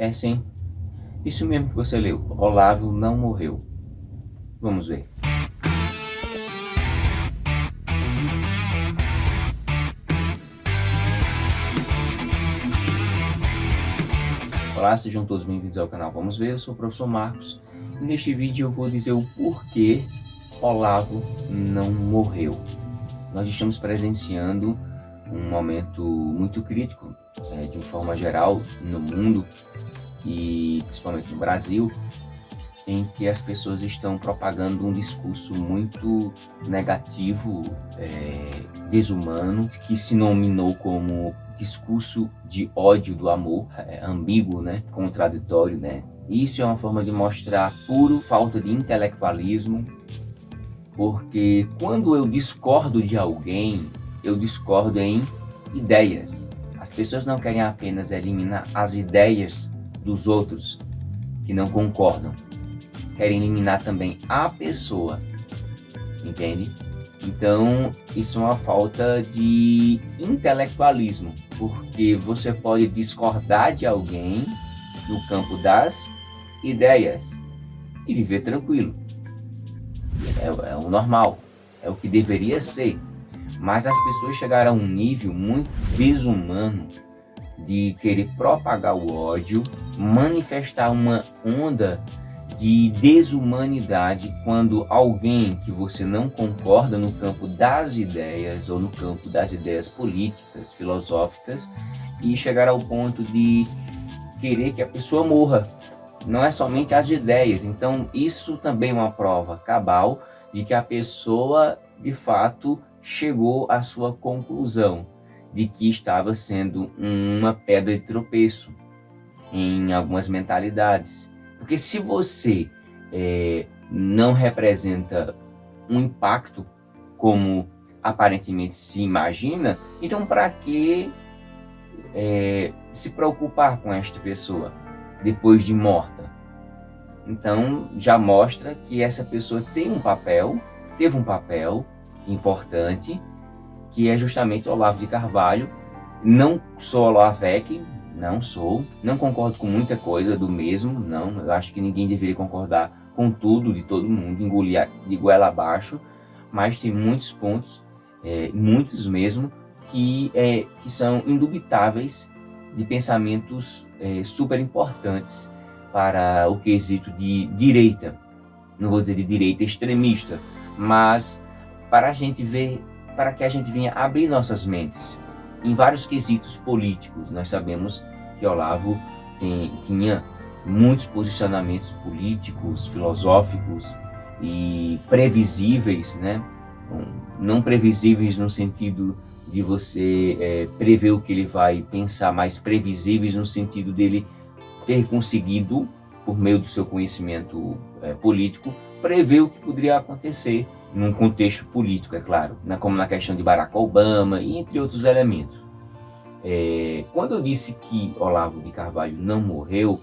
É sim, isso mesmo que você leu. Olavo não morreu. Vamos ver. Olá, sejam todos bem-vindos ao canal Vamos Ver, eu sou o professor Marcos e neste vídeo eu vou dizer o porquê Olavo não morreu. Nós estamos presenciando um momento muito crítico, de uma forma geral, no mundo e principalmente no Brasil, em que as pessoas estão propagando um discurso muito negativo, desumano, que se nominou como discurso de ódio do amor, ambíguo, né? Contraditório, né? Isso é uma forma de mostrar puro falta de intelectualismo, porque quando eu discordo de alguém, eu discordo em ideias. As pessoas não querem apenas eliminar as ideias dos outros que não concordam, querem eliminar também a pessoa, entende? Então, isso é uma falta de intelectualismo, porque você pode discordar de alguém no campo das ideias e viver tranquilo. É o normal, é o que deveria ser. Mas as pessoas chegaram a um nível muito desumano de querer propagar o ódio, manifestar uma onda de desumanidade quando alguém que você não concorda no campo das ideias ou no campo das ideias políticas, filosóficas, e chegar ao ponto de querer que a pessoa morra. Não é somente as ideias. Então isso também é uma prova cabal de que a pessoa de fato chegou à sua conclusão de que estava sendo uma pedra de tropeço em algumas mentalidades. Porque se você não representa um impacto como aparentemente se imagina, então para que se preocupar com esta pessoa depois de morta? Então já mostra que essa pessoa teve um papel importante, que é justamente Olavo de Carvalho. Não sou Olavec, não concordo com muita coisa do mesmo, não, eu acho que ninguém deveria concordar com tudo de todo mundo, engolir de goela abaixo, mas tem muitos pontos, muitos mesmo, que são indubitáveis, de pensamentos super importantes para o quesito de direita. Não vou dizer de direita extremista, mas para que a gente venha abrir nossas mentes em vários quesitos políticos. Nós sabemos que Olavo tinha muitos posicionamentos políticos, filosóficos e previsíveis, né? Não previsíveis no sentido de você prever o que ele vai pensar, mas previsíveis no sentido dele ter conseguido, por meio do seu conhecimento político, prever o que poderia acontecer num contexto político, é claro, como na questão de Barack Obama e entre outros elementos. Quando eu disse que Olavo de Carvalho não morreu,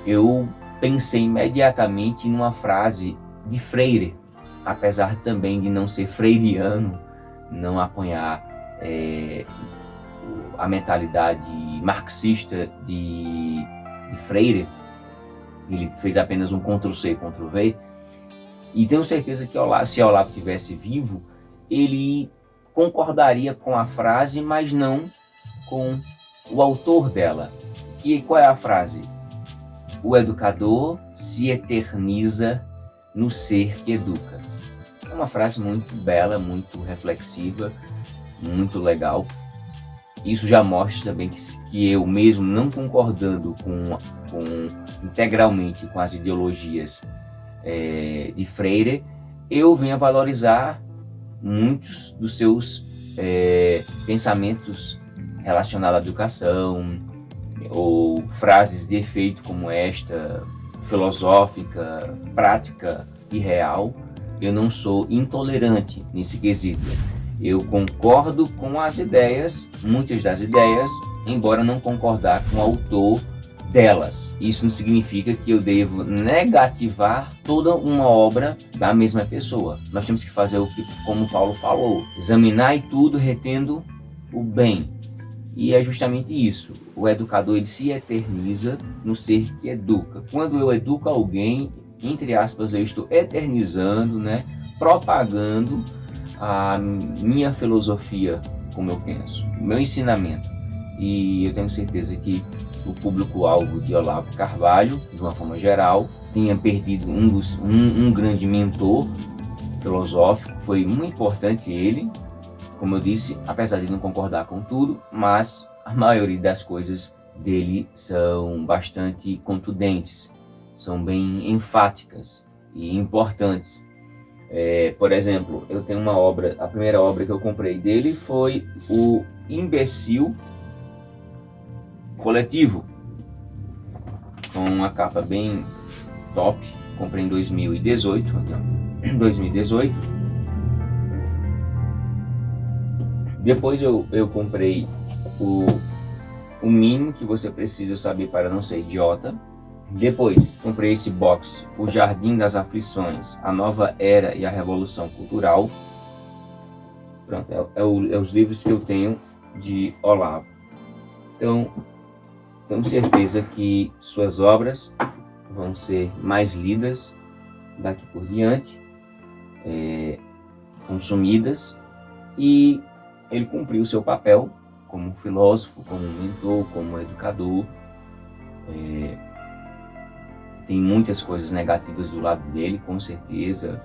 eu pensei imediatamente numa frase de Freire, apesar também de não ser freiriano, não apoiar a mentalidade marxista de Freire. Ele fez apenas um Ctrl+C, Ctrl+V, e tenho certeza que se Olavo estivesse vivo, ele concordaria com a frase, mas não com o autor dela. Qual é a frase? O educador se eterniza no ser que educa. É uma frase muito bela, muito reflexiva, muito legal. Isso já mostra também que eu mesmo, não concordando integralmente com as ideologias de Freire, eu venho a valorizar muitos dos seus pensamentos relacionados à educação, ou frases de efeito como esta, filosófica, prática e real. Eu não sou intolerante nesse quesito. Eu concordo com as ideias, muitas das ideias, embora não concordar com o autor delas. Isso não significa que eu devo negativar toda uma obra da mesma pessoa. Nós temos que fazer como Paulo falou, examinar e tudo retendo o bem. E é justamente isso. O educador, ele se eterniza no ser que educa. Quando eu educo alguém, entre aspas, eu estou eternizando, né, propagando a minha filosofia, como eu penso, o meu ensinamento. E eu tenho certeza que o público-alvo de Olavo Carvalho, de uma forma geral, tenha perdido um grande mentor filosófico. Foi muito importante ele, como eu disse, apesar de não concordar com tudo, mas a maioria das coisas dele são bastante contundentes, são bem enfáticas e importantes. Por exemplo, eu tenho uma obra, a primeira obra que eu comprei dele foi o Imbecil Coletivo, com uma capa bem top. Comprei em 2018. Depois eu comprei o mínimo que você precisa saber para não ser idiota. Depois comprei esse box, O Jardim das Aflições, A Nova Era e a Revolução Cultural. Pronto, é os livros que eu tenho de Olavo. Então, tenho certeza que suas obras vão ser mais lidas daqui por diante, consumidas, e ele cumpriu o seu papel como filósofo, como mentor, como educador. Tem muitas coisas negativas do lado dele, com certeza,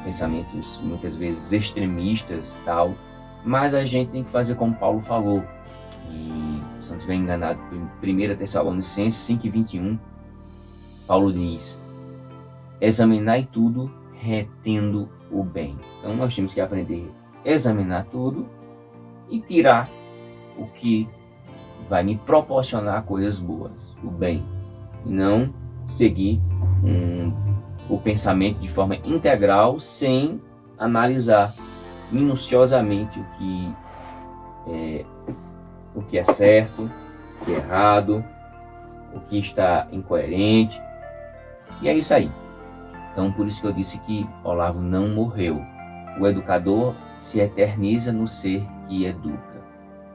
pensamentos muitas vezes extremistas e tal, mas a gente tem que fazer como Paulo falou, e se não estiver enganado, em 1 Tessalonicenses 5:21, Paulo diz: examinai tudo, retendo o bem. Então nós temos que aprender a examinar tudo e tirar o que vai me proporcionar coisas boas, o bem, e não seguir o pensamento de forma integral sem analisar minuciosamente o que é certo, o que é errado, o que está incoerente. E é isso aí. Então, por isso que eu disse que Olavo não morreu. O educador se eterniza no ser que educa.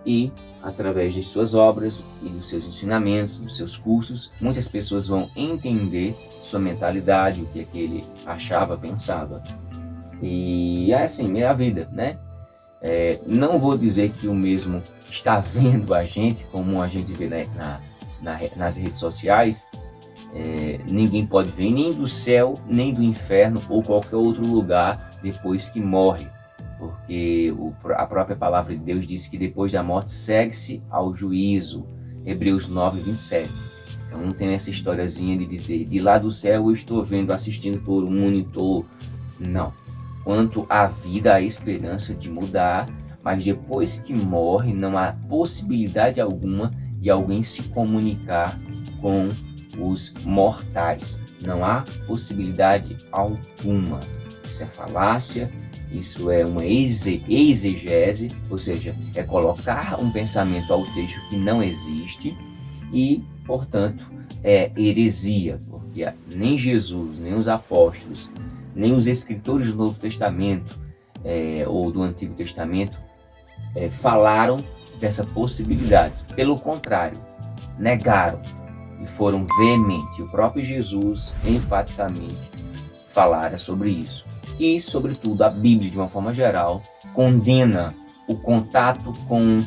E, através de suas obras e dos seus ensinamentos, dos seus cursos, muitas pessoas vão entender sua mentalidade, o que é que ele achava, pensava. E é assim, é a vida, né? Não vou dizer que o mesmo está vendo a gente, como a gente vê, né, nas redes sociais. Ninguém pode ver nem do céu, nem do inferno ou qualquer outro lugar depois que morre. Porque a própria palavra de Deus diz que depois da morte segue-se ao juízo. Hebreus 9:27. Então não tem essa historiazinha de dizer, de lá do céu eu estou vendo, assistindo por um monitor. Não. Quanto à vida, há esperança de mudar, mas depois que morre, não há possibilidade alguma de alguém se comunicar com os mortais. Não há possibilidade alguma. Isso é falácia, isso é uma exegese, ou seja, é colocar um pensamento ao texto que não existe e, portanto, é heresia, porque nem Jesus, nem os apóstolos, nem os escritores do Novo Testamento ou do Antigo Testamento falaram dessa possibilidade. Pelo contrário, negaram e foram veementes. O próprio Jesus, enfaticamente, falara sobre isso. E, sobretudo, a Bíblia, de uma forma geral, condena o contato com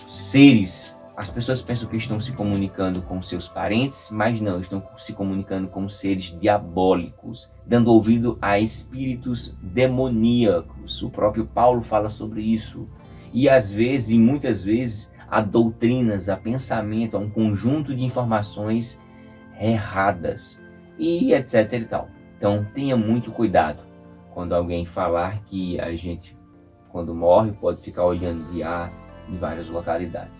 seres. As pessoas pensam que estão se comunicando com seus parentes, mas não, estão se comunicando com seres diabólicos, dando ouvido a espíritos demoníacos. O próprio Paulo fala sobre isso. E às vezes, e muitas vezes, a doutrinas, a pensamento, a um conjunto de informações erradas, e etc e tal. Então tenha muito cuidado quando alguém falar que a gente, quando morre, pode ficar olhando de ar em várias localidades.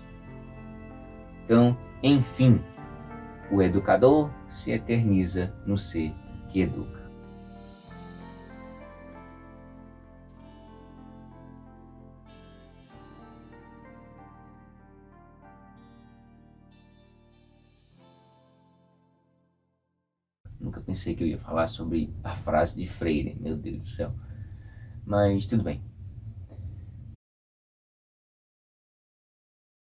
Então, enfim, o educador se eterniza no ser que educa. Nunca pensei que eu ia falar sobre a frase de Freire, meu Deus do céu. Mas tudo bem.